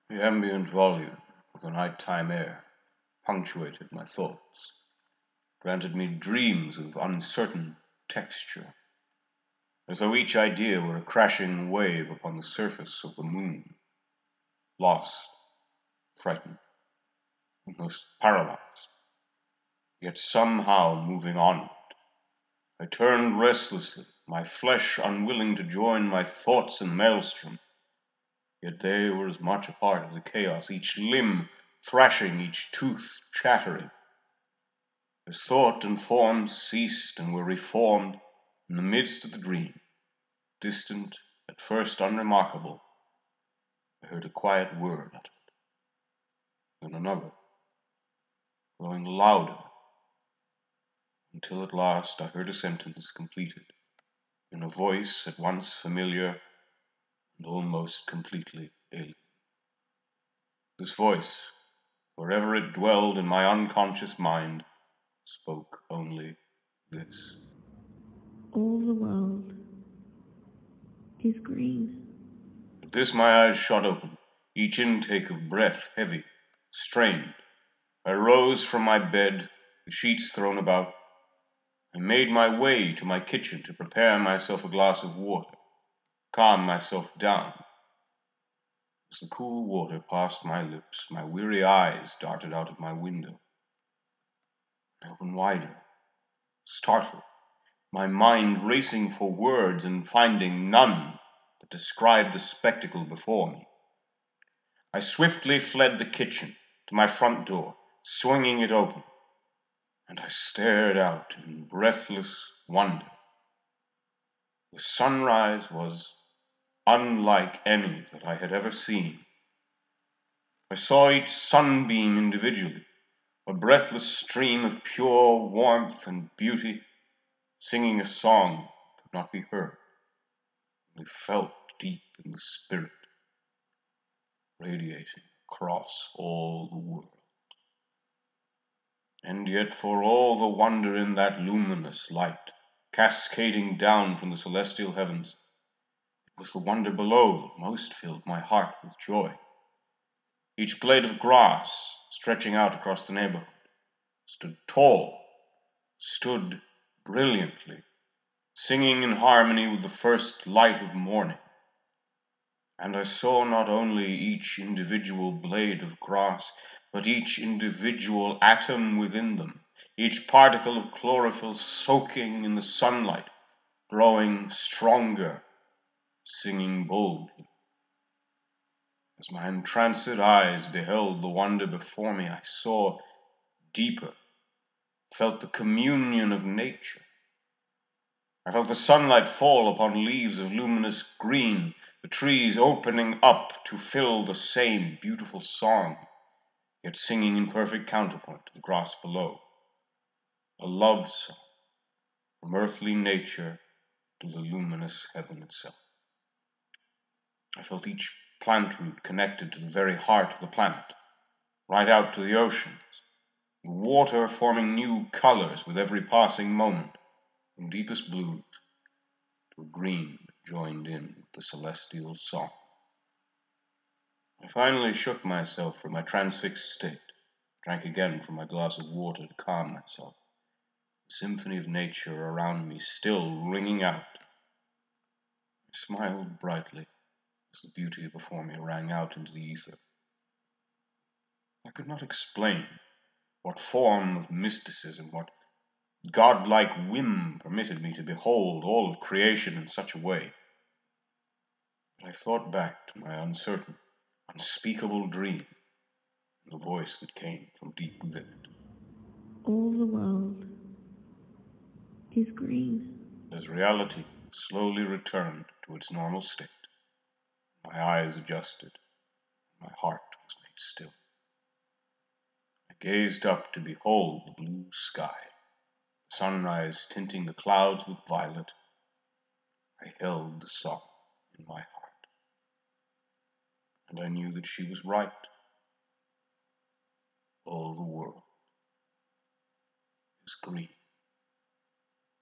The ambient volume of the nighttime air punctuated my thoughts, granted me dreams of uncertain texture, as though each idea were a crashing wave upon the surface of the moon, lost, frightened, almost paralyzed, yet somehow moving onward. I turned restlessly, my flesh unwilling to join my thoughts in maelstrom, yet they were as much a part of the chaos, each limb thrashing, each tooth chattering. As thought and form ceased and were reformed in the midst of the dream, distant, at first unremarkable, I heard a quiet word uttered, then another, growing louder, until at last I heard a sentence completed in a voice at once familiar and almost completely alien. This voice, wherever it dwelled in my unconscious mind, spoke only this. All the world is green. At this my eyes shot open, each intake of breath heavy, strained. I rose from my bed, the sheets thrown about. I made my way to my kitchen to prepare myself a glass of water, calm myself down. As the cool water passed my lips, my weary eyes darted out of my window. I opened wider, startled, my mind racing for words and finding none that described the spectacle before me. I swiftly fled the kitchen to my front door, swinging it open, and I stared out in breathless wonder. The sunrise was unlike any that I had ever seen. I saw each sunbeam individually, a breathless stream of pure warmth and beauty, singing a song that could not be heard, only felt deep in the spirit, radiating across all the world. And yet for all the wonder in that luminous light, cascading down from the celestial heavens, it was the wonder below that most filled my heart with joy. Each blade of grass, stretching out across the neighborhood, stood tall, stood brilliantly, singing in harmony with the first light of morning. And I saw not only each individual blade of grass, but each individual atom within them, each particle of chlorophyll soaking in the sunlight, growing stronger, singing boldly. As my entranced eyes beheld the wonder before me, I saw deeper, felt the communion of nature. I felt the sunlight fall upon leaves of luminous green, the trees opening up to fill the same beautiful song, yet singing in perfect counterpoint to the grass below. A love song from earthly nature to the luminous heaven itself. I felt each plant root connected to the very heart of the planet, right out to the oceans, the water forming new colors with every passing moment, from deepest blue to a green that joined in with the celestial song. I finally shook myself from my transfixed state, drank again from my glass of water to calm myself, the symphony of nature around me still ringing out. I smiled brightly as the beauty before me rang out into the ether. I could not explain what form of mysticism, what godlike whim permitted me to behold all of creation in such a way. But I thought back to my uncertain, unspeakable dream, and the voice that came from deep within it. All the world is green. As reality slowly returned to its normal state, my eyes adjusted, my heart was made still. I gazed up to behold the blue sky, the sunrise tinting the clouds with violet. I held the song in my heart, and I knew that she was right. All the world is green.